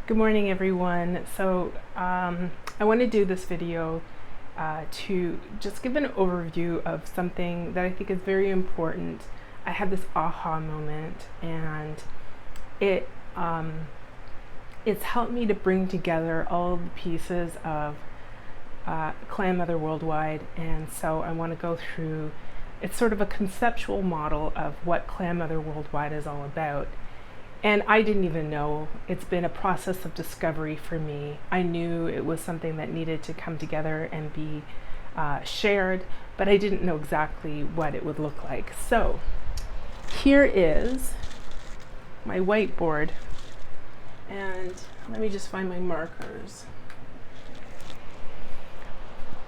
Good morning, everyone. So I want to do this video to just give an overview of something that I think is very important. I had this aha moment, and it's helped me to bring together all of the pieces of Clan Mother Worldwide, and so I want to go through. It's sort of a conceptual model of what Clan Mother Worldwide is all about. And I didn't even know. It's been a process of discovery for me. I knew it was something that needed to come together and be shared, but I didn't know exactly what it would look like. So here is my whiteboard, and let me just find my markers.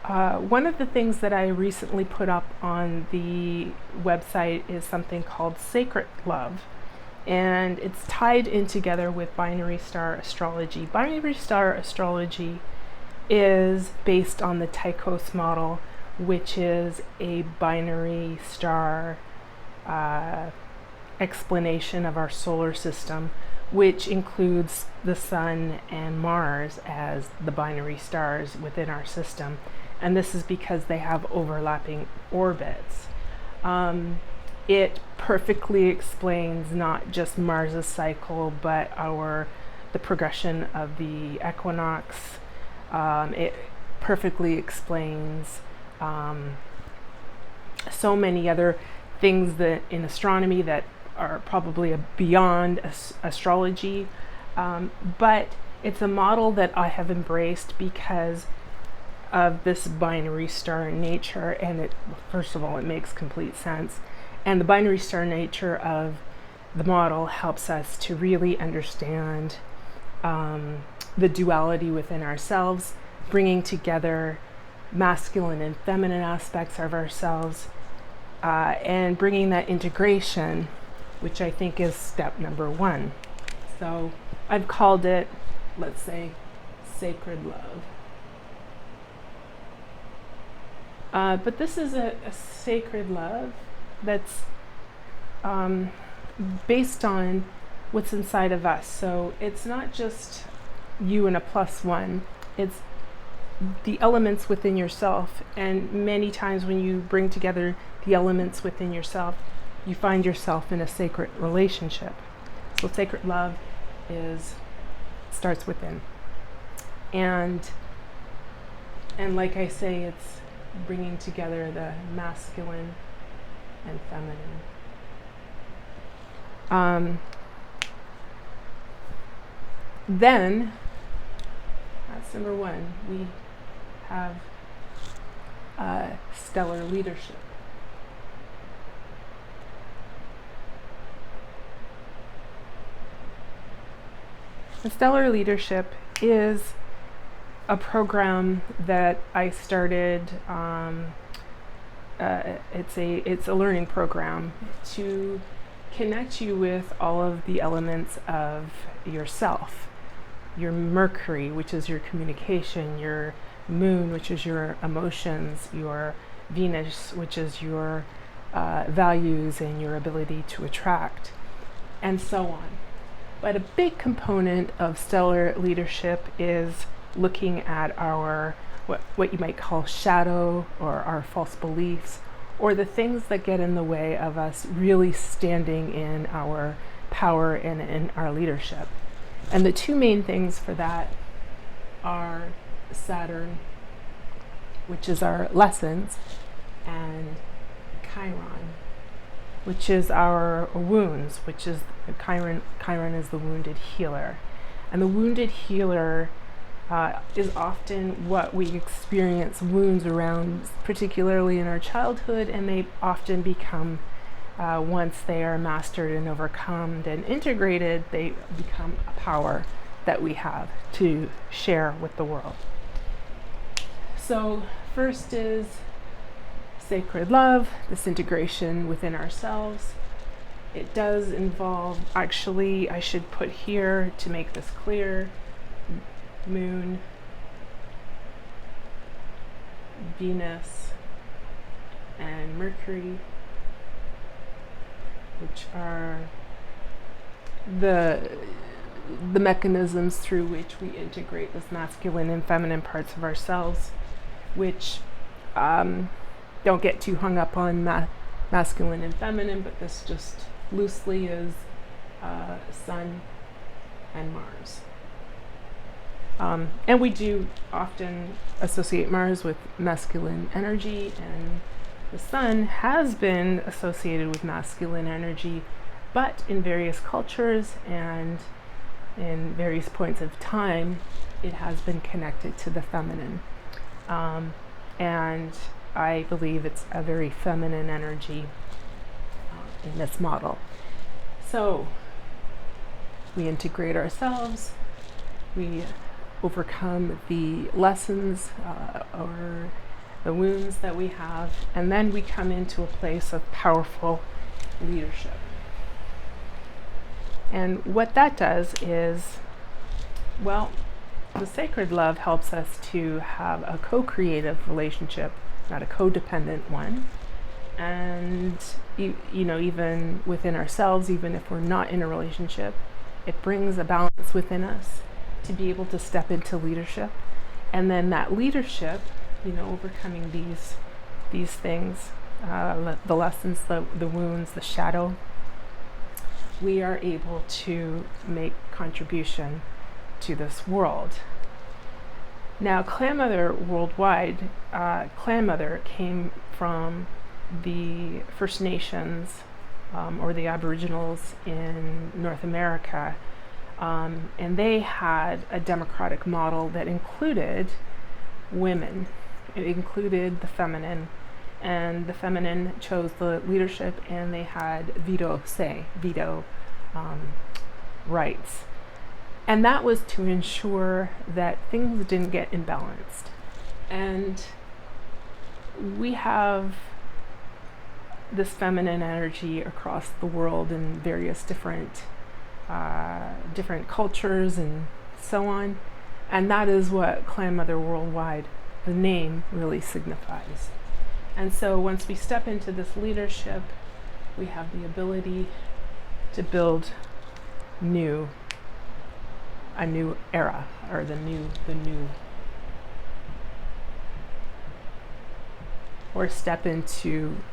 One of the things that I recently put up on the website is something called Sacred Love. And it's tied in together with Binary Star Astrology. Binary Star Astrology is based on the Tychos model, which is a binary star explanation of our solar system, which includes the Sun and Mars as the binary stars within our system. And this is because they have overlapping orbits. It perfectly explains not just Mars's cycle, but the progression of the equinox. It perfectly explains so many other things that in astronomy that are probably beyond astrology. But it's a model that I have embraced because of this binary star nature, and first of all, it makes complete sense. And the binary star nature of the model helps us to really understand the duality within ourselves, bringing together masculine and feminine aspects of ourselves, and bringing that integration, which I think is step number one. So I've called it, let's say, Sacred Love. But this is a sacred love that's based on what's inside of us. So it's not just you and a plus one, it's the elements within yourself. And many times when you bring together the elements within yourself, you find yourself in a sacred relationship. So sacred love starts within. And like I say, it's bringing together the masculine and feminine. Then, that's number one, we have stellar leadership. The stellar leadership is a program that I started. It's a learning program to connect you with all of the elements of yourself. Your Mercury, which is your communication, your Moon, which is your emotions, your Venus, which is your values and your ability to attract, and so on. But a big component of stellar leadership is looking at our what you might call shadow, or our false beliefs, or the things that get in the way of us really standing in our power and in our leadership. And the two main things for that are Saturn, which is our lessons, and Chiron, which is our wounds, which is Chiron is the wounded healer. And the wounded healer is often what we experience wounds around, particularly in our childhood, and they often become, once they are mastered and overcome and integrated, they become a power that we have to share with the world. So first is sacred love, this integration within ourselves. It does involve, actually, I should put here to make this clear, Moon, Venus, and Mercury, which are the the mechanisms through which we integrate this masculine and feminine parts of ourselves, which don't get too hung up on masculine and feminine, but this just loosely is Sun and Mars. And we do often associate Mars with masculine energy, and the Sun has been associated with masculine energy, but in various cultures and in various points of time, it has been connected to the feminine. And I believe it's a very feminine energy in this model. So we integrate ourselves, we overcome the lessons or the wounds that we have, and then we come into a place of powerful leadership. And what that does is, well, the sacred love helps us to have a co-creative relationship, not a codependent one. And even within ourselves, even if we're not in a relationship, it brings a balance within us to be able to step into leadership. And then that leadership, overcoming these things, the lessons, the wounds, the shadow, we are able to make contribution to this world. Now, Clan Mother worldwide, Clan Mother came from the First Nations or the Aboriginals in North America, and they had a democratic model that included women. It included the feminine, and the feminine chose the leadership, and they had veto rights. And that was to ensure that things didn't get imbalanced. And we have this feminine energy across the world in various different cultures and so on. And that is what Clan Mother Worldwide, the name, really signifies. And so once we step into this leadership, we have the ability to build a new era, or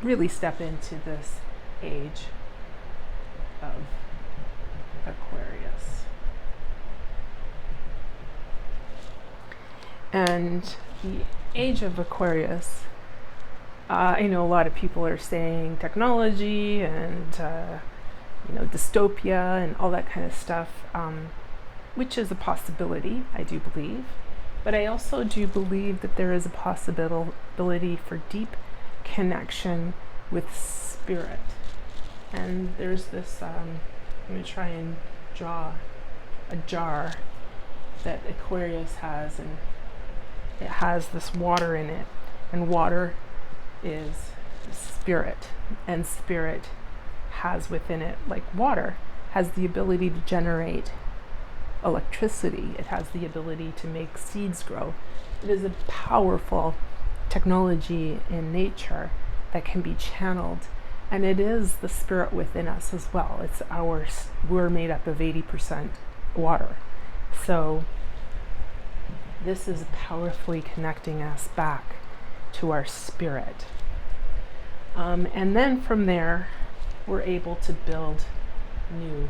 really step into this age of Aquarius. And the age of Aquarius, I know a lot of people are saying technology and dystopia and all that kind of stuff, which is a possibility, I do believe. But I also do believe that there is a possibility for deep connection with spirit. And there's this, I'm going to try and draw a jar that Aquarius has, and it has this water in it. And water is spirit, and spirit has within it, like water, has the ability to generate electricity. It has the ability to make seeds grow. It is a powerful technology in nature that can be channeled, and it is the spirit within us as well. It's ours. We're made up of 80% water. So this is powerfully connecting us back to our spirit. And then from there, we're able to build new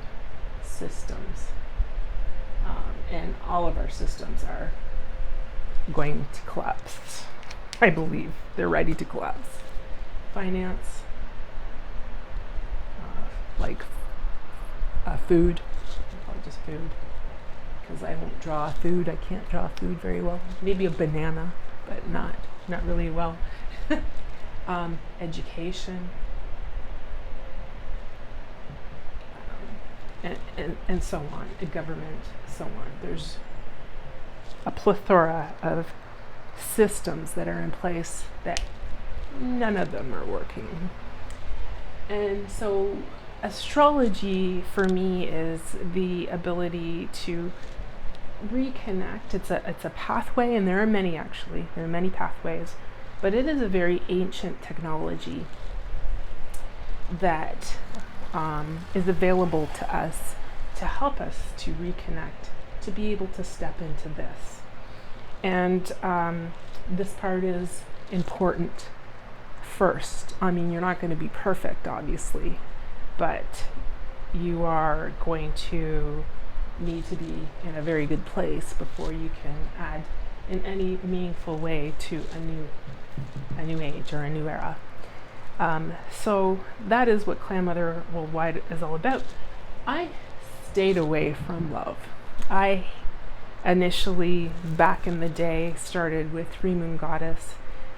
systems. And all of our systems are going to collapse. I believe they're ready to collapse. Finance, food, just food, because I won't draw food. I can't draw food very well. Maybe a banana, but not really well. Education, and so on, a government, so on. There's a plethora of systems that are in place that none of them are working. And so astrology for me is the ability to reconnect. It's a pathway, and there are many actually. There are many pathways, but it is a very ancient technology that is available to us to help us to reconnect, to be able to step into this. And this part is important first. I mean, you're not going to be perfect, obviously, but you are going to need to be in a very good place before you can add in any meaningful way to a new age or a new era. So that is what Clan Mother Worldwide is all about. I stayed away from love. I initially, back in the day, started with Three Moon Goddess,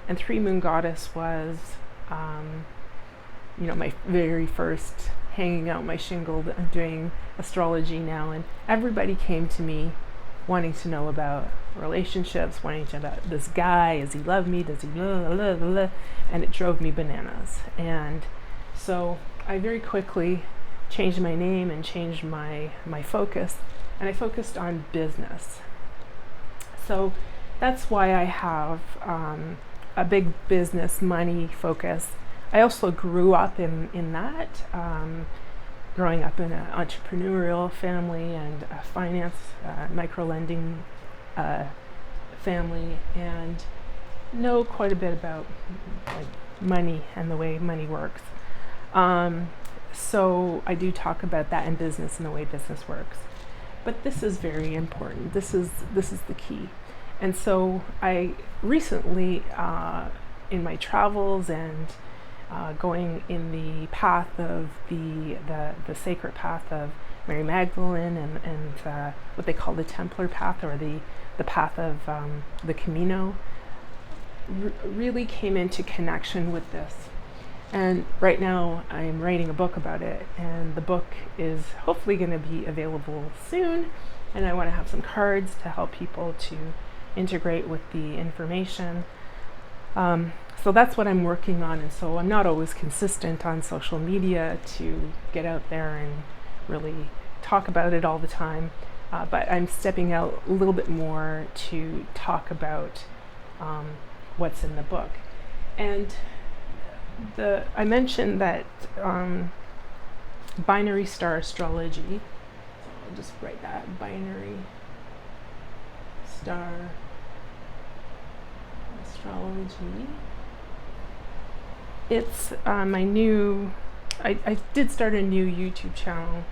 and Three Moon Goddess was, my very first hanging out my shingle and doing astrology now, and everybody came to me wanting to know about relationships, wanting to know about this guy, does he love me, does he blah, blah, blah, blah, and it drove me bananas. And so I very quickly changed my name and changed my focus, and I focused on business. So that's why I have a big business money focus. I also grew up in that, growing up in an entrepreneurial family and a finance, micro-lending family, and know quite a bit about money and the way money works. So I do talk about that in business and the way business works. But this is very important. This is the key. And so I recently, in my travels and going in the path of the sacred path of Mary Magdalene and what they call the Templar path, or the path of the Camino, really came into connection with this. And right now I'm writing a book about it, and the book is hopefully going to be available soon, and I want to have some cards to help people to integrate with the information. So that's what I'm working on, and so I'm not always consistent on social media to get out there and really talk about it all the time, but I'm stepping out a little bit more to talk about what's in the book. And I mentioned that Binary Star Astrology, so I'll just write that, Binary Star Astrology. It's my new, I did start a new YouTube channel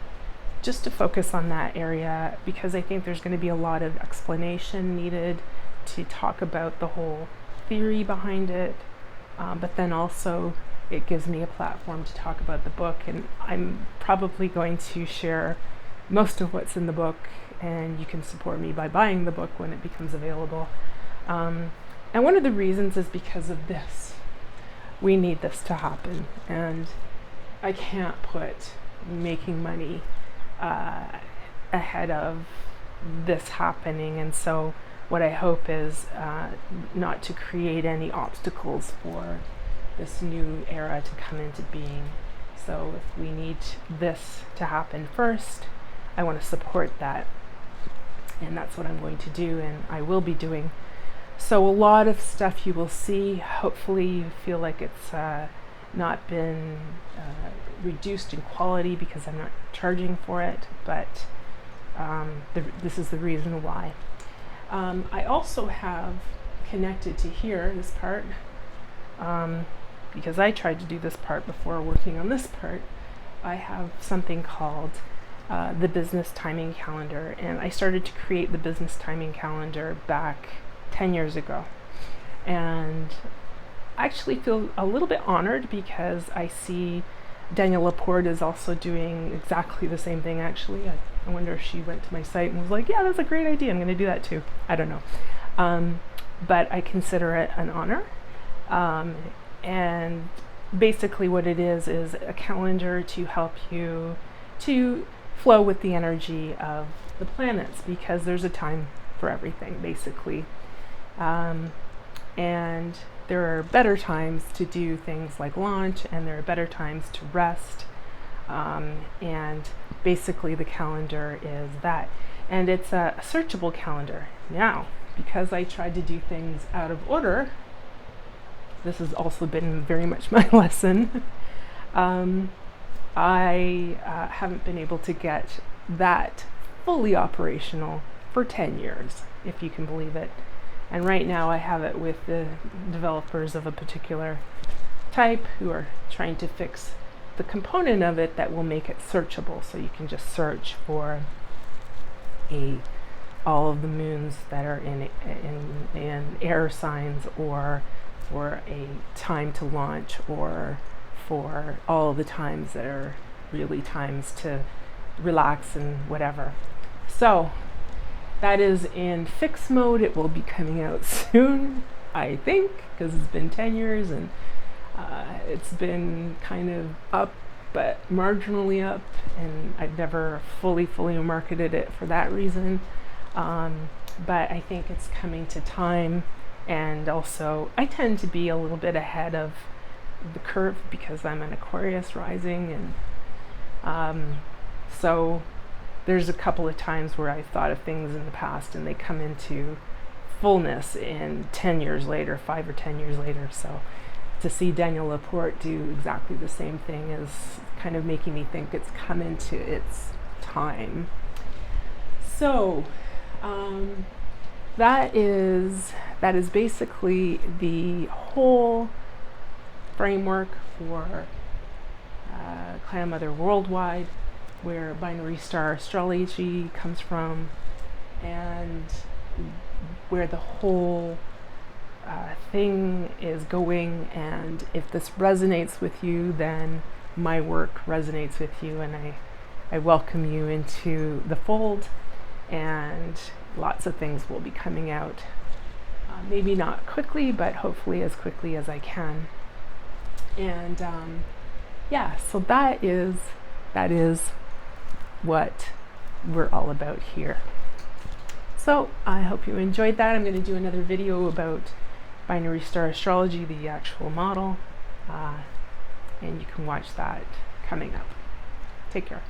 just to focus on that area, because I think there's going to be a lot of explanation needed to talk about the whole theory behind it, but then also it gives me a platform to talk about the book, and I'm probably going to share most of what's in the book, and you can support me by buying the book when it becomes available. And one of the reasons is because of this. We need this to happen, and I can't put making money ahead of this happening, and so what I hope is not to create any obstacles for this new era to come into being. So if we need this to happen first, I want to support that, and that's what I'm going to do, and I will be doing. So a lot of stuff you will see, hopefully you feel like it's not been reduced in quality because I'm not charging for it, but this is the reason why. I also have connected to here, this part, because I tried to do this part before working on this part. I have something called the business timing calendar, and I started to create the business timing calendar back 10 years ago, and I actually feel a little bit honored because I see Danielle Laporte is also doing exactly the same thing. Actually, I wonder if she went to my site and was like, yeah, that's a great idea, I'm going to do that too. I don't know, but I consider it an honor, and basically what it is a calendar to help you to flow with the energy of the planets, because there's a time for everything, basically. And there are better times to do things like launch, and there are better times to rest, and basically the calendar is that. And it's a searchable calendar. Now, because I tried to do things out of order, this has also been very much my lesson. I haven't been able to get that fully operational for 10 years, if you can believe it. And right now I have it with the developers of a particular type who are trying to fix the component of it that will make it searchable. So you can just search for all of the moons that are in air signs, or for a time to launch, or for all the times that are really times to relax and whatever. So that is in fixed mode. It will be coming out soon, I think, because it's been 10 years and it's been kind of up, but marginally up, and I've never fully marketed it for that reason. But I think it's coming to time, and also I tend to be a little bit ahead of the curve because I'm an Aquarius rising, and so there's a couple of times where I thought of things in the past and they come into fullness in 10 years later, 5 or 10 years later. So to see Daniel Laporte do exactly the same thing is kind of making me think it's come into its time. So that is basically the whole framework for Clan Mother Worldwide, where Binary Star Astrology comes from, and where the whole thing is going. And if this resonates with you, then my work resonates with you, and I welcome you into the fold, and lots of things will be coming out. Maybe not quickly, but hopefully as quickly as I can. And yeah, so that is what we're all about here. So I hope you enjoyed that. I'm going to do another video about Binary Star Astrology, the actual model, and you can watch that coming up. Take care.